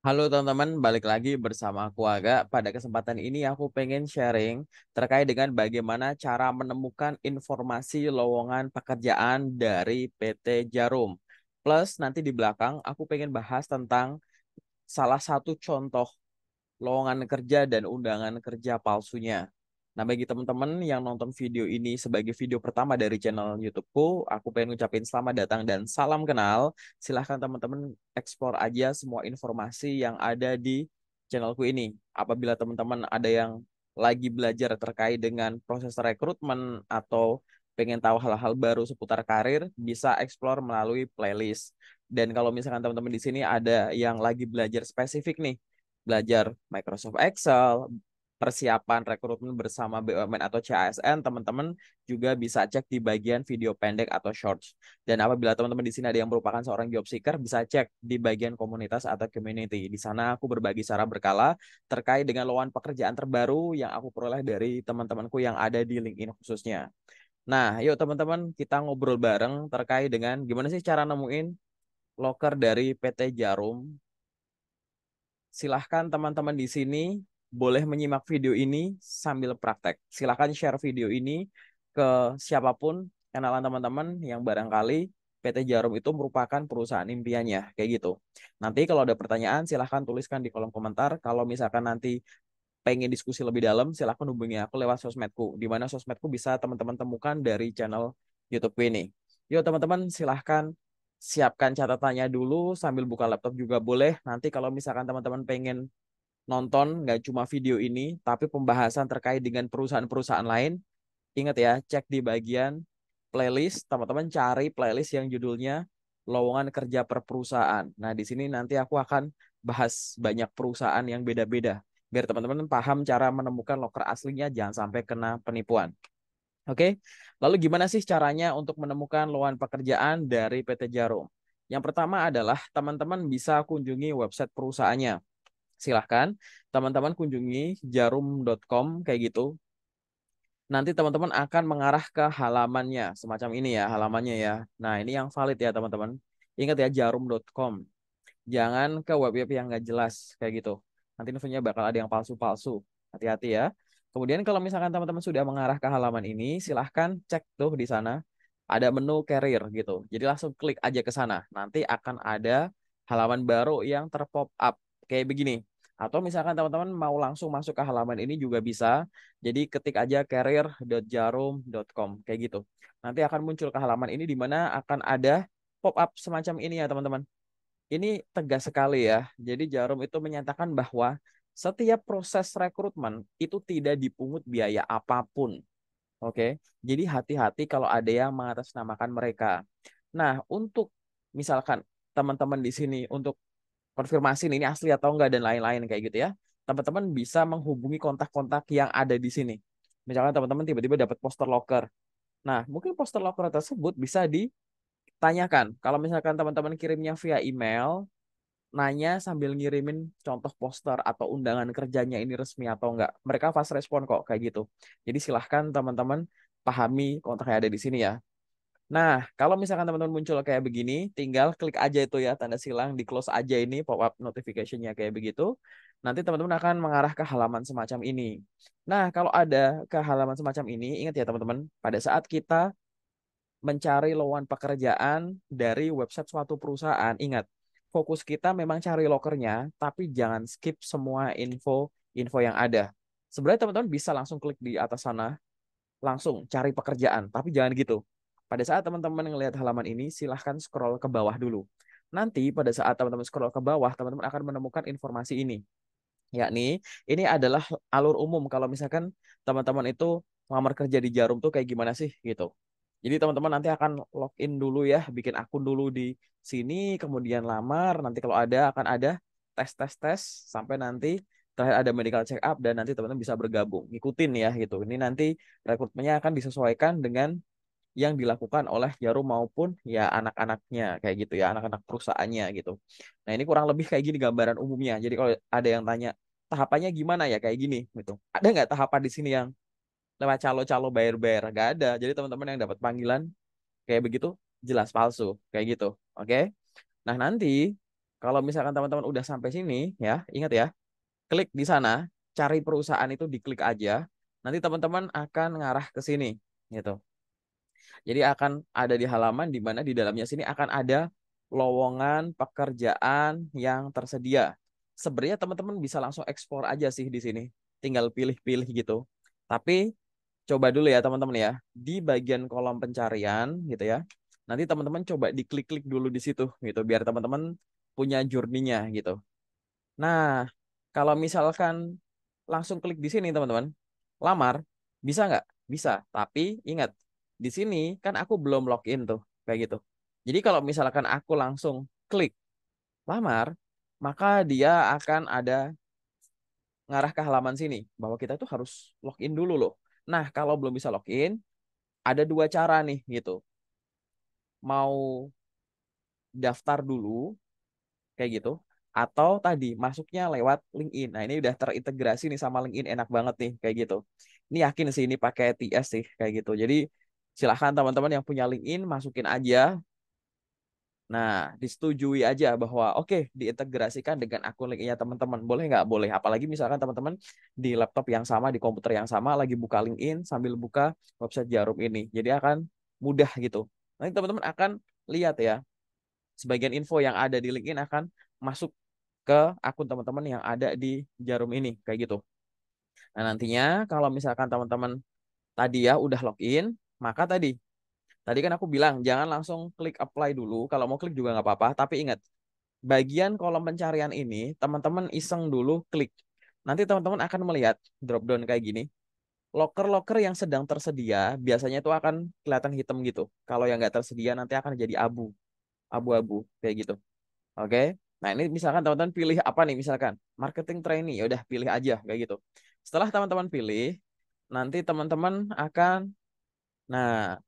Halo teman-teman, balik lagi bersama aku Aga. Pada kesempatan ini aku pengen sharing terkait dengan bagaimana cara menemukan informasi lowongan pekerjaan dari PT Jarum. Plus nanti di belakang aku pengen bahas tentang salah satu contoh lowongan kerja dan undangan kerja palsunya. Nah, bagi teman-teman yang nonton video ini sebagai video pertama dari channel YouTubeku, aku pengen ngucapin selamat datang dan salam kenal. Silahkan teman-teman eksplor aja semua informasi yang ada di channelku ini. Apabila teman-teman ada yang lagi belajar terkait dengan proses rekrutmen atau pengen tahu hal-hal baru seputar karir, bisa eksplor melalui playlist. Dan kalau misalkan teman-teman di sini ada yang lagi belajar spesifik nih, belajar Microsoft Excel, persiapan rekrutmen bersama BUMN atau CASN, teman-teman juga bisa cek di bagian video pendek atau shorts. Dan apabila teman-teman di sini ada yang merupakan seorang job seeker, bisa cek di bagian komunitas atau community. Di sana aku berbagi secara berkala terkait dengan lowongan pekerjaan terbaru yang aku peroleh dari teman-temanku yang ada di LinkedIn khususnya. Nah, yuk teman-teman kita ngobrol bareng terkait dengan gimana sih cara nemuin loker dari PT Jarum. Silahkan teman-teman di sini boleh menyimak video ini sambil praktek. Silahkan share video ini ke siapapun kenalan teman-teman yang barangkali PT Jarum itu merupakan perusahaan impiannya. Kayak gitu. Nanti kalau ada pertanyaan silahkan tuliskan di kolom komentar. Kalau misalkan nanti pengen diskusi lebih dalam, silahkan hubungi aku lewat sosmedku. Di mana sosmedku bisa teman-teman temukan dari channel YouTube ini. Yuk teman-teman silahkan siapkan catatannya dulu sambil buka laptop juga boleh. Nanti kalau misalkan teman-teman pengen nonton nggak cuma video ini, tapi pembahasan terkait dengan perusahaan-perusahaan lain, ingat ya, cek di bagian playlist, teman-teman cari playlist yang judulnya lowongan kerja per perusahaan. Nah, di sini nanti aku akan bahas banyak perusahaan yang beda-beda, biar teman-teman paham cara menemukan loker aslinya, jangan sampai kena penipuan. Oke, lalu gimana sih caranya untuk menemukan lowongan pekerjaan dari PT Jarum? Yang pertama adalah teman-teman bisa kunjungi website perusahaannya. Silahkan teman-teman kunjungi jarum.com kayak gitu. Nanti teman-teman akan mengarah ke halamannya, semacam ini ya halamannya ya. Nah, ini yang valid ya teman-teman. Ingat ya jarum.com. Jangan ke web-web yang nggak jelas kayak gitu. Nanti infonya bakal ada yang palsu-palsu. Hati-hati ya. Kemudian kalau misalkan teman-teman sudah mengarah ke halaman ini, silahkan cek tuh di sana. Ada menu career gitu. Jadi langsung klik aja ke sana. Nanti akan ada halaman baru yang terpop up. Kayak begini. Atau misalkan teman-teman mau langsung masuk ke halaman ini juga bisa. Jadi ketik aja career.jarum.com kayak gitu. Nanti akan muncul ke halaman ini di mana akan ada pop up semacam ini ya teman-teman. Ini tegas sekali ya. Jadi Jarum itu menyatakan bahwa setiap proses rekrutmen itu tidak dipungut biaya apapun. Oke. Jadi hati-hati kalau ada yang mengatasnamakan mereka. Nah, untuk misalkan teman-teman di sini untuk konfirmasi ini asli atau enggak dan lain-lain kayak gitu ya. Teman-teman bisa menghubungi kontak-kontak yang ada di sini. Misalkan teman-teman tiba-tiba dapat poster loker. Nah, mungkin poster loker tersebut bisa ditanyakan. Kalau misalkan teman-teman kirimnya via email, nanya sambil ngirimin contoh poster atau undangan kerjanya ini resmi atau enggak. Mereka fast respon kok kayak gitu. Jadi silahkan teman-teman pahami kontak yang ada di sini ya. Nah, kalau misalkan teman-teman muncul kayak begini, tinggal klik aja itu ya, tanda silang, di close aja ini pop-up notification-nya kayak begitu. Nanti teman-teman akan mengarah ke halaman semacam ini. Nah, kalau ada ke halaman semacam ini, ingat ya teman-teman, pada saat kita mencari lowongan pekerjaan dari website suatu perusahaan, ingat, fokus kita memang cari lokernya, tapi jangan skip semua info yang ada. Sebenarnya teman-teman bisa langsung klik di atas sana, langsung cari pekerjaan, tapi jangan gitu. Pada saat teman-teman melihat halaman ini, silahkan scroll ke bawah dulu. Nanti pada saat teman-teman scroll ke bawah, teman-teman akan menemukan informasi ini. Yakni, ini adalah alur umum kalau misalkan teman-teman itu melamar kerja di Jarum tuh kayak gimana sih gitu. Jadi teman-teman nanti akan login dulu ya, bikin akun dulu di sini, kemudian lamar. Nanti kalau ada akan ada tes sampai nanti terakhir ada medical check up dan nanti teman-teman bisa bergabung, ngikutin ya gitu. Ini nanti rekrutmennya akan disesuaikan dengan yang dilakukan oleh Jarum maupun ya anak-anaknya kayak gitu ya, anak-anak perusahaannya gitu. Nah, ini kurang lebih kayak gini gambaran umumnya. Jadi kalau ada yang tanya tahapannya gimana ya kayak gini gitu. Ada nggak tahapan di sini yang lewat calo-calo bayar-bayar? Nggak ada. Jadi teman-teman yang dapat panggilan kayak begitu jelas palsu kayak gitu. Oke. Nah, nanti Kalau misalkan teman-teman udah sampai sini ya, ingat ya, klik di sana, cari perusahaan itu diklik aja. Nanti teman-teman akan ngarah ke sini gitu. Jadi akan ada di halaman di mana di dalamnya sini akan ada lowongan pekerjaan yang tersedia. Sebenarnya teman-teman bisa langsung ekspor aja sih di sini. Tinggal pilih-pilih gitu. Tapi coba dulu ya teman-teman ya. Di bagian kolom pencarian gitu ya. Nanti teman-teman coba diklik-klik dulu di situ gitu. Biar teman-teman punya journey-nya gitu. Nah, kalau misalkan langsung klik di sini teman-teman, lamar, bisa nggak? Bisa, tapi ingat, di sini kan aku belum login tuh, kayak gitu. Jadi kalau misalkan aku langsung klik lamar, maka dia akan ada ngarah ke halaman sini, bahwa kita tuh harus login dulu loh. Nah, kalau belum bisa login, ada dua cara nih gitu. Mau daftar dulu, kayak gitu, atau tadi masuknya lewat LinkedIn. Nah, ini udah terintegrasi nih sama LinkedIn, enak banget nih kayak gitu. Ini yakin sih ini pakai TS sih kayak gitu. Jadi silahkan teman-teman yang punya LinkedIn masukin aja. Nah, disetujui aja bahwa oke, diintegrasikan dengan akun LinkedIn-nya teman-teman. Boleh nggak? Boleh. Apalagi misalkan teman-teman di laptop yang sama, di komputer yang sama, lagi buka LinkedIn sambil buka website Jarum ini. Jadi akan mudah gitu. Nanti teman-teman akan lihat ya, sebagian info yang ada di LinkedIn akan masuk ke akun teman-teman yang ada di Jarum ini kayak gitu. Nah, nantinya kalau misalkan teman-teman tadi ya udah login, maka tadi kan aku bilang jangan langsung klik apply dulu. Kalau mau klik juga nggak apa-apa, tapi ingat bagian kolom pencarian ini teman-teman iseng dulu klik. Nanti teman-teman akan melihat drop down kayak gini. Loker-loker yang sedang tersedia biasanya itu akan kelihatan hitam gitu. Kalau yang nggak tersedia nanti akan jadi abu-abu kayak gitu. Oke. Nah, ini misalkan teman-teman pilih apa nih misalkan marketing trainee, ya udah pilih aja kayak gitu. Setelah teman-teman pilih, nanti teman-teman akan nah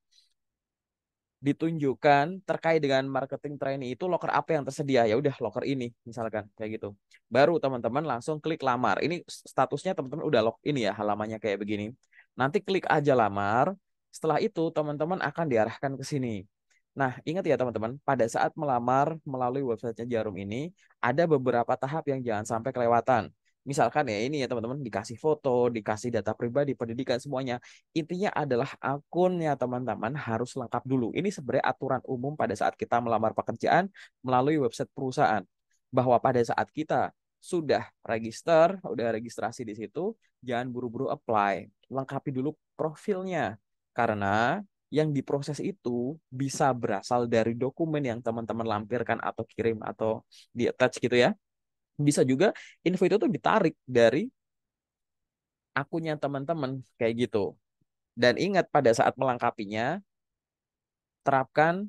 ditunjukkan terkait dengan marketing trainee itu loker apa yang tersedia. Ya udah loker ini misalkan kayak gitu. Baru teman-teman langsung klik lamar. Ini statusnya teman-teman udah login ya halamannya kayak begini. Nanti klik aja lamar. Setelah itu teman-teman akan diarahkan ke sini. Nah, ingat ya teman-teman, pada saat melamar melalui websitenya Jarum ini, ada beberapa tahap yang jangan sampai kelewatan. Misalkan ya ini ya teman-teman, dikasih foto, dikasih data pribadi, pendidikan, semuanya. Intinya adalah akunnya teman-teman harus lengkap dulu. Ini sebenarnya aturan umum pada saat kita melamar pekerjaan melalui website perusahaan. Bahwa pada saat kita sudah register, udah registrasi di situ, jangan buru-buru apply. Lengkapi dulu profilnya. Karena yang diproses itu bisa berasal dari dokumen yang teman-teman lampirkan atau kirim atau di attach gitu ya. Bisa juga info itu tuh ditarik dari akunnya teman-teman kayak gitu. Dan ingat pada saat melengkapinya, terapkan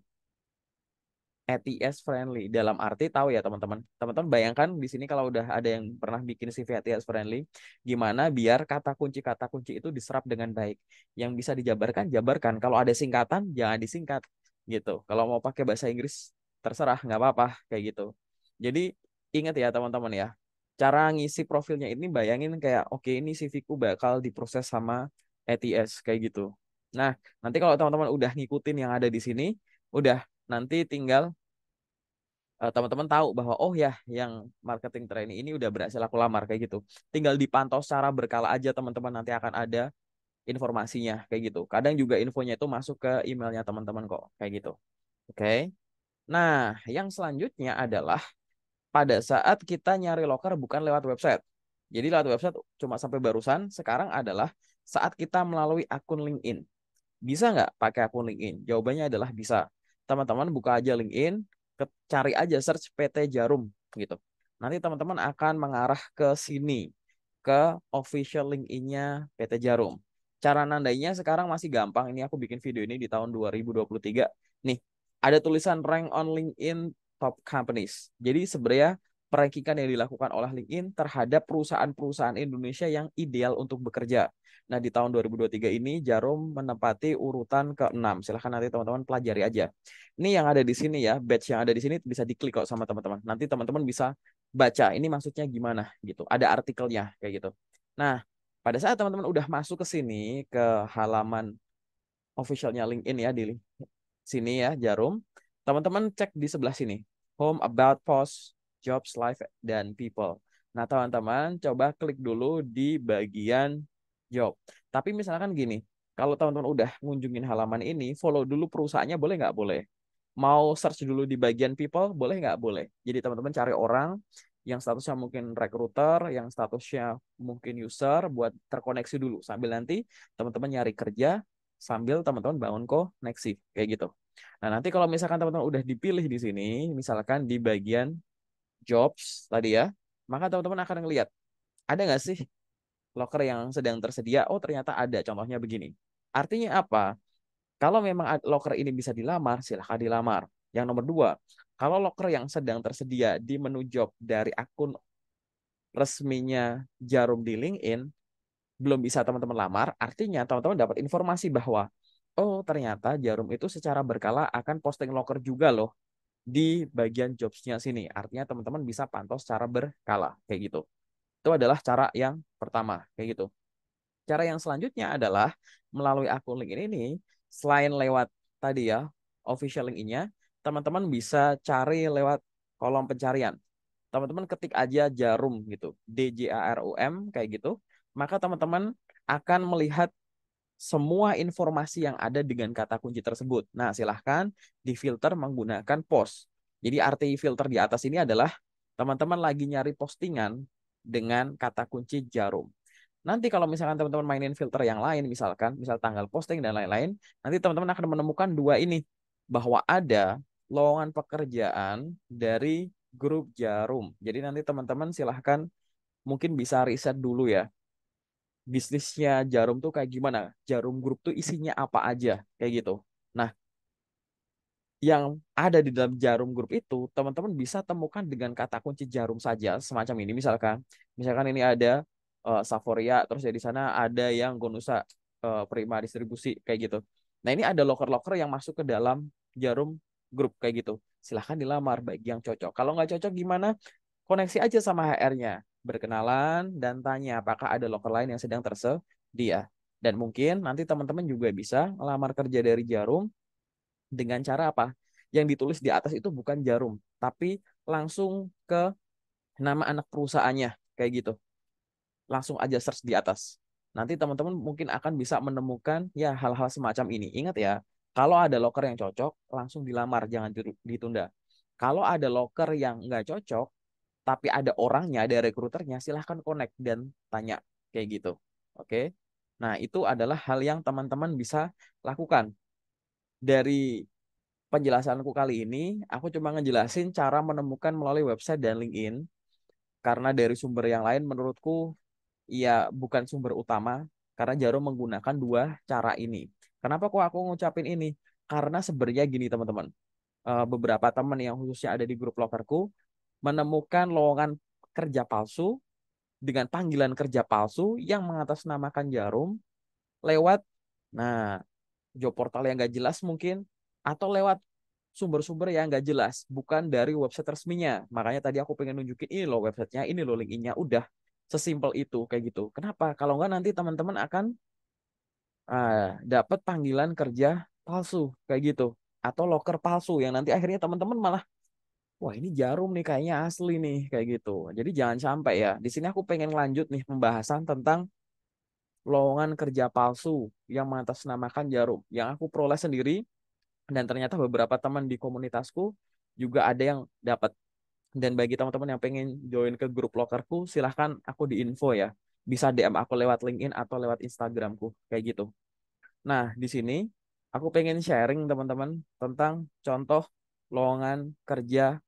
ATS friendly dalam arti tahu ya teman-teman. Teman-teman bayangkan di sini kalau udah ada yang pernah bikin CV ATS friendly, gimana biar kata kunci itu diserap dengan baik. Yang bisa dijabarkan, jabarkan. Kalau ada singkatan, jangan disingkat gitu. Kalau mau pakai bahasa Inggris, terserah, nggak apa-apa kayak gitu. Jadi ingat ya teman-teman ya, cara ngisi profilnya ini bayangin kayak oke ini CV-ku bakal diproses sama ATS kayak gitu. Nah, nanti kalau teman-teman udah ngikutin yang ada di sini, udah nanti tinggal teman-teman tahu bahwa oh ya yang marketing training ini udah berhasil aku lamar kayak gitu. Tinggal dipantau secara berkala aja teman-teman nanti akan ada informasinya kayak gitu. Kadang juga infonya itu masuk ke emailnya teman-teman kok kayak gitu. Oke. Nah, yang selanjutnya adalah pada saat kita nyari loker bukan lewat website. Jadi lewat website cuma sampai barusan, sekarang adalah saat kita melalui akun LinkedIn. Bisa nggak pakai akun LinkedIn? Jawabannya adalah bisa. Teman-teman buka aja LinkedIn, cari aja search PT Jarum gitu. Nanti teman-teman akan mengarah ke sini, ke official LinkedIn-nya PT Jarum. Cara nandainya sekarang masih gampang. Ini aku bikin video ini di tahun 2023. Nih, ada tulisan rank on LinkedIn top companies. Jadi sebenarnya perankingan yang dilakukan oleh LinkedIn terhadap perusahaan-perusahaan Indonesia yang ideal untuk bekerja. Nah, di tahun 2023 ini Jarum menempati urutan ke-6. Silahkan nanti teman-teman pelajari aja. Ini yang ada di sini ya, badge yang ada di sini bisa diklik kok sama teman-teman. Nanti teman-teman bisa baca ini maksudnya gimana gitu. Ada artikelnya kayak gitu. Nah, pada saat teman-teman udah masuk ke sini ke halaman officialnya LinkedIn ya di sini ya Jarum, teman-teman cek di sebelah sini. Home, about, post. jobs, life, dan people. Nah, teman-teman coba klik dulu di bagian job. Tapi misalkan gini, kalau teman-teman udah ngunjungin halaman ini, follow dulu perusahaannya boleh nggak? Boleh. Mau search dulu di bagian people, boleh nggak? Boleh. Jadi teman-teman cari orang yang statusnya mungkin recruiter, yang statusnya mungkin user, buat terkoneksi dulu. Sambil nanti teman-teman nyari kerja, sambil teman-teman bangun koneksi. Kayak gitu. Nah, nanti kalau misalkan teman-teman udah dipilih di sini, misalkan di bagian jobs tadi ya, maka teman-teman akan ngelihat, ada nggak sih loker yang sedang tersedia? Oh, ternyata ada. Contohnya begini. Artinya apa? Kalau memang loker ini bisa dilamar, silahkan dilamar. Yang nomor dua, kalau loker yang sedang tersedia di menu job dari akun resminya Jarum di LinkedIn, belum bisa teman-teman lamar, artinya teman-teman dapat informasi bahwa, oh ternyata Jarum itu secara berkala akan posting loker juga loh di bagian jobs-nya sini. Artinya teman-teman bisa pantau secara berkala, kayak gitu. Itu adalah cara yang pertama, kayak gitu. Cara yang selanjutnya adalah melalui akun LinkedIn ini, selain lewat tadi ya, official link-nya, teman-teman bisa cari lewat kolom pencarian. Teman-teman ketik aja Jarum gitu, DJARUM kayak gitu, maka teman-teman akan melihat semua informasi yang ada dengan kata kunci tersebut. Nah, silahkan difilter menggunakan post. Jadi arti filter di atas ini adalah teman-teman lagi nyari postingan dengan kata kunci Jarum. Nanti kalau misalkan teman-teman mainin filter yang lain, misalkan, misal tanggal posting dan lain-lain, nanti teman-teman akan menemukan dua ini, bahwa ada lowongan pekerjaan dari grup Jarum. Jadi nanti teman-teman silahkan mungkin bisa riset dulu ya, bisnisnya Jarum tuh kayak gimana, Jarum Group tuh isinya apa aja, kayak gitu. Nah, yang ada di dalam Jarum Group itu teman-teman bisa temukan dengan kata kunci Jarum saja semacam ini, misalkan ini ada Saforia, terus ya di sana ada yang Gonusa, Prima Distribusi kayak gitu. Nah, ini ada loker-loker yang masuk ke dalam Jarum Group kayak gitu. Silahkan dilamar bagi yang cocok. Kalau nggak cocok gimana? Koneksi aja sama HR-nya, berkenalan dan tanya apakah ada loker lain yang sedang tersedia. Dan mungkin nanti teman-teman juga bisa melamar kerja dari Jarum dengan cara apa? Yang ditulis di atas itu bukan Jarum, tapi langsung ke nama anak perusahaannya, kayak gitu. Langsung aja search di atas. Nanti teman-teman mungkin akan bisa menemukan ya hal-hal semacam ini. Ingat ya, kalau ada loker yang cocok, langsung dilamar, jangan ditunda. Kalau ada loker yang nggak cocok, tapi ada orangnya, ada rekruternya, silahkan connect dan tanya, kayak gitu. Oke. Nah, itu adalah hal yang teman-teman bisa lakukan. Dari penjelasanku kali ini, aku cuma ngejelasin cara menemukan melalui website dan LinkedIn. Karena dari sumber yang lain menurutku ya bukan sumber utama. Karena Jarum menggunakan dua cara ini. Kenapa kok aku ngucapin ini? Karena sebenarnya gini teman-teman. Beberapa teman yang khususnya ada di grup lokerku menemukan lowongan kerja palsu dengan panggilan kerja palsu yang mengatasnamakan Jarum lewat, nah, job portal yang nggak jelas mungkin, atau lewat sumber-sumber yang nggak jelas, bukan dari website resminya. Makanya tadi aku pengen nunjukin ini loh websitenya, ini loh link-nya, udah sesimpel itu kayak gitu. Kenapa? Kalau nggak nanti teman-teman akan dapat panggilan kerja palsu kayak gitu, atau loker palsu yang nanti akhirnya teman-teman malah, wah ini Jarum nih kayaknya asli nih kayak gitu. Jadi jangan sampai ya. Di sini aku pengen lanjut nih pembahasan tentang lowongan kerja palsu yang mengatasnamakan Jarum yang aku peroleh sendiri, dan ternyata beberapa teman di komunitasku juga ada yang dapat. Dan bagi teman-teman yang pengen join ke grup lokerku, silahkan aku di info ya. Bisa DM aku lewat LinkedIn atau lewat Instagramku kayak gitu. Nah, di sini aku pengen sharing teman-teman tentang contoh lowongan kerja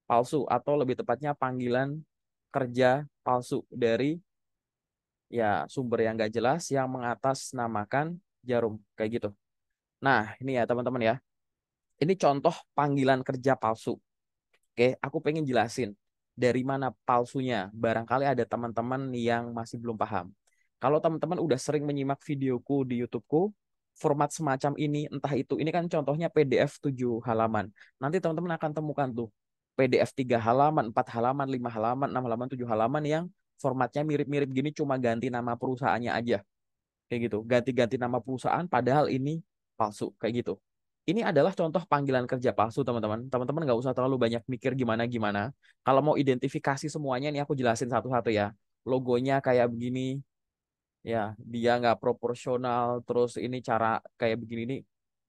palsu, atau lebih tepatnya panggilan kerja palsu dari ya sumber yang gak jelas yang mengatasnamakan Jarum kayak gitu. Nah, ini ya teman-teman ya. Ini contoh panggilan kerja palsu. Oke, aku pengen jelasin dari mana palsunya. Barangkali ada teman-teman yang masih belum paham. Kalau teman-teman udah sering menyimak videoku di YouTubeku, format semacam ini ini kan contohnya PDF 7 halaman. Nanti teman-teman akan temukan tuh PDF 3 halaman, 4 halaman, 5 halaman, 6 halaman, 7 halaman yang formatnya mirip-mirip gini, cuma ganti nama perusahaannya aja. Kayak gitu. Ganti-ganti nama perusahaan padahal ini palsu kayak gitu. Ini adalah contoh panggilan kerja palsu, teman-teman. Teman-teman nggak usah terlalu banyak mikir gimana-gimana. Kalau mau identifikasi semuanya, nih aku jelasin satu-satu ya. Logonya kayak begini, ya dia nggak proporsional. Terus ini cara kayak begini nih,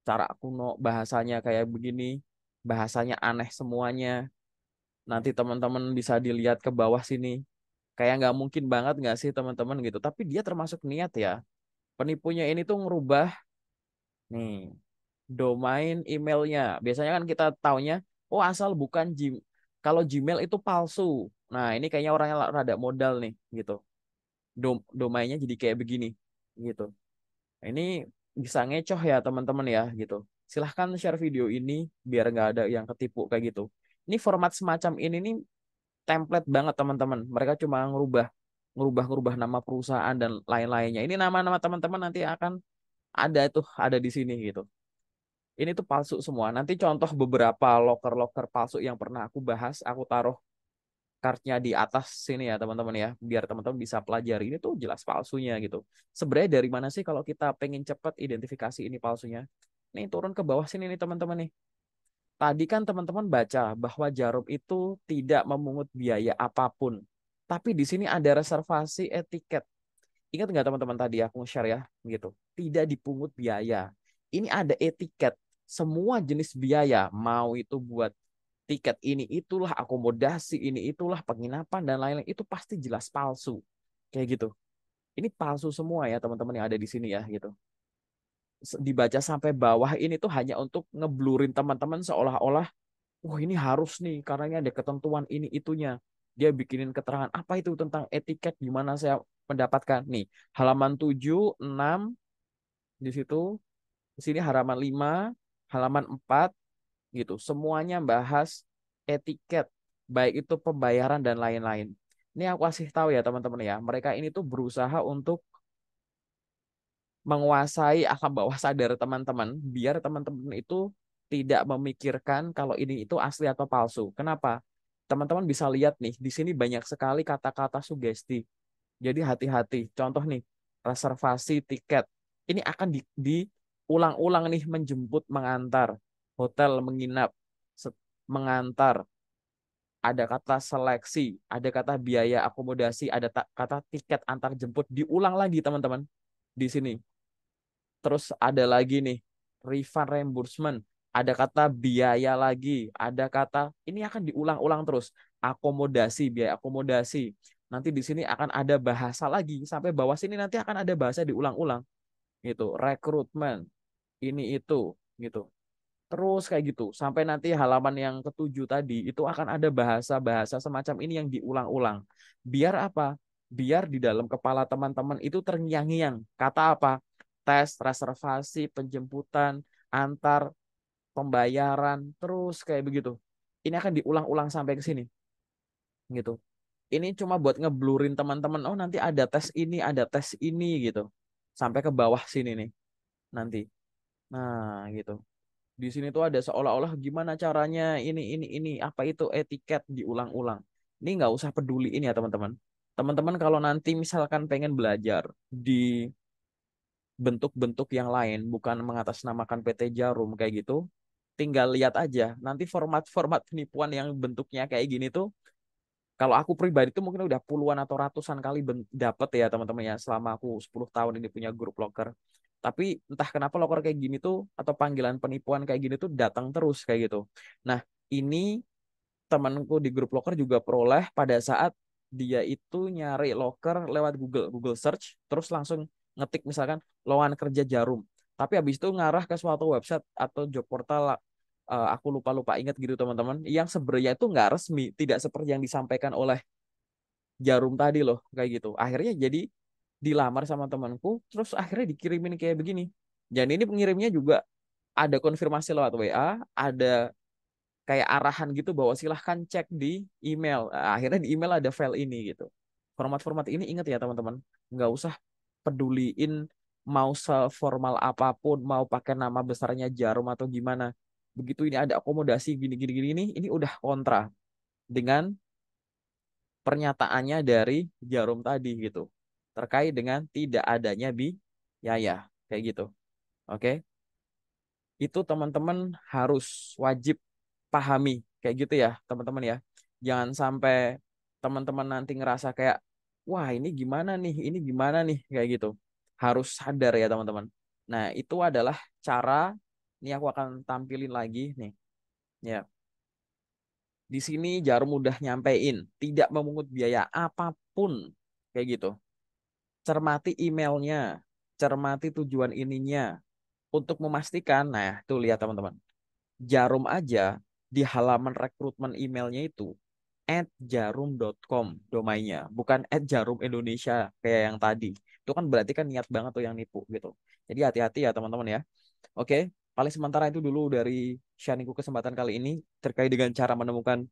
cara kuno, bahasanya kayak begini, bahasanya aneh semuanya. Nanti teman-teman bisa dilihat ke bawah sini. Kayak nggak mungkin banget nggak sih teman-teman gitu. Tapi dia termasuk niat ya. Penipunya ini tuh ngerubah nih domain emailnya. Biasanya kan kita taunya, oh asal bukan Gmail. Kalau Gmail itu palsu. Nah ini kayaknya orangnya rada modal nih gitu. Domainnya jadi kayak begini gitu. Ini bisa ngecoh ya teman-teman ya gitu. Silahkan share video ini biar nggak ada yang ketipu kayak gitu. Ini format semacam ini nih template banget teman-teman. Mereka cuma ngerubah nama perusahaan dan lain-lainnya. Ini nama-nama teman-teman nanti akan ada di sini gitu. Ini tuh palsu semua. Nanti contoh beberapa loker-loker palsu yang pernah aku bahas, aku taruh kartnya di atas sini ya teman-teman ya, biar teman-teman bisa pelajari ini tuh jelas palsunya gitu. Sebenarnya dari mana sih kalau kita pengen cepat identifikasi ini palsunya? Nih turun ke bawah sini nih teman-teman nih. Tadi kan teman-teman baca bahwa Jarum itu tidak memungut biaya apapun. Tapi di sini ada reservasi etiket. Ingat nggak teman-teman tadi aku share ya gitu. Tidak dipungut biaya. Ini ada etiket. Semua jenis biaya, mau itu buat tiket ini itulah, akomodasi ini itulah, penginapan dan lain-lain itu pasti jelas palsu. Kayak gitu. Ini palsu semua ya teman-teman yang ada di sini ya gitu. Dibaca sampai bawah ini tuh hanya untuk ngeblurin teman-teman seolah-olah wah ini harus nih karena ini ada ketentuan ini itunya. Dia bikinin keterangan apa itu tentang etiket gimana saya mendapatkan nih. Halaman 7, 6 di situ, di sini halaman 5, halaman 4 gitu. Semuanya bahas etiket baik itu pembayaran dan lain-lain. Ini aku kasih tahu ya teman-teman ya. Mereka ini tuh berusaha untuk menguasai alam bawah sadar teman-teman biar teman-teman itu tidak memikirkan kalau ini itu asli atau palsu. Kenapa? Teman-teman bisa lihat nih, di sini banyak sekali kata-kata sugesti. Jadi hati-hati. Contoh nih, reservasi tiket. Ini akan diulang-ulang nih menjemput, mengantar, hotel menginap, mengantar. Ada kata seleksi, ada kata biaya akomodasi, ada kata tiket antar jemput. Diulang lagi teman-teman di sini. Terus ada lagi nih, refund reimbursement. Ada kata biaya lagi. Ada kata, ini akan diulang-ulang terus. Akomodasi, biaya akomodasi. Nanti di sini akan ada bahasa lagi. Sampai bawah sini nanti akan ada bahasa diulang-ulang. Gitu. Rekrutmen. Ini itu. Gitu. Terus kayak gitu. Sampai nanti halaman yang ketujuh tadi, itu akan ada bahasa-bahasa semacam ini yang diulang-ulang. Biar apa? Biar di dalam kepala teman-teman itu terngiang-ngiang. Kata apa? Tes, reservasi, penjemputan, antar, pembayaran, terus kayak begitu. Ini akan diulang-ulang sampai ke sini. Gitu. Ini cuma buat ngeblurin teman-teman. Oh nanti ada tes ini gitu. Sampai ke bawah sini nih nanti. Nah gitu. Di sini tuh ada seolah-olah gimana caranya ini apa itu etiket diulang-ulang. Ini nggak usah peduliin ya teman-teman. Teman-teman kalau nanti misalkan pengen belajar di bentuk-bentuk yang lain bukan mengatasnamakan PT Jarum kayak gitu, tinggal lihat aja nanti format-format penipuan yang bentuknya kayak gini tuh kalau aku pribadi tuh mungkin udah puluhan atau ratusan kali dapet ya teman-teman ya selama aku 10 tahun ini punya grup locker. Tapi entah kenapa locker kayak gini tuh atau panggilan penipuan kayak gini tuh datang terus kayak gitu. Nah, ini temanku di grup locker juga peroleh pada saat dia itu nyari locker lewat Google search terus langsung ngetik misalkan lowongan kerja Jarum. Tapi habis itu ngarah ke suatu website atau job portal aku lupa-lupa ingat gitu teman-teman yang sebenarnya itu nggak resmi, tidak seperti yang disampaikan oleh Jarum tadi loh kayak gitu. Akhirnya jadi dilamar sama temanku terus akhirnya dikirimin kayak begini. Dan ini pengirimnya juga ada konfirmasi lewat WA, ada kayak arahan gitu bahwa silahkan cek di email. Akhirnya di email ada file ini gitu. Format-format ini ingat ya teman-teman, nggak usah peduliin mau seformal apapun, mau pakai nama besarnya Jarum atau gimana. Begitu ini ada akomodasi gini ini udah kontra dengan pernyataannya dari Jarum tadi gitu. Terkait dengan tidak adanya biaya kayak gitu. Oke. Itu teman-teman harus wajib pahami kayak gitu ya, teman-teman ya. Jangan sampai teman-teman nanti ngerasa kayak, wah ini gimana nih, kayak gitu. Harus sadar ya teman-teman. Nah, itu adalah cara, ini aku akan tampilin lagi nih. Ya, di sini Jarum udah nyampein, tidak memungut biaya apapun, kayak gitu. Cermati emailnya, cermati tujuan ininya, untuk memastikan. Nah, tuh lihat teman-teman. Jarum aja di halaman rekrutmen emailnya itu @jarum.com domainnya, bukan @jarumindonesia kayak yang tadi. Itu kan berarti kan niat banget tuh yang nipu gitu. Jadi hati-hati ya teman-teman ya. Oke, paling sementara itu dulu dari sharingku kesempatan kali ini terkait dengan cara menemukan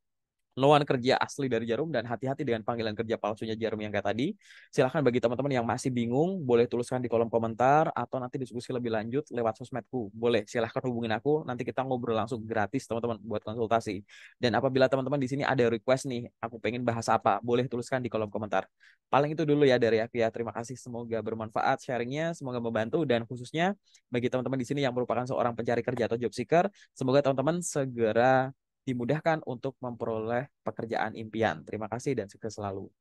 lowongan kerja asli dari Jarum, dan hati-hati dengan panggilan kerja palsunya Jarum yang kayak tadi. Silahkan bagi teman-teman yang masih bingung, boleh tuliskan di kolom komentar atau nanti diskusi lebih lanjut lewat sosmedku. Boleh, silahkan hubungin aku, nanti kita ngobrol langsung gratis teman-teman buat konsultasi. Dan apabila teman-teman di sini ada request nih, aku pengen bahas apa, boleh tuliskan di kolom komentar. Paling itu dulu ya dari aku ya. Terima kasih, semoga bermanfaat sharingnya, semoga membantu, dan khususnya bagi teman-teman di sini yang merupakan seorang pencari kerja atau job seeker, semoga teman-teman segera dimudahkan untuk memperoleh pekerjaan impian. Terima kasih dan sukses selalu.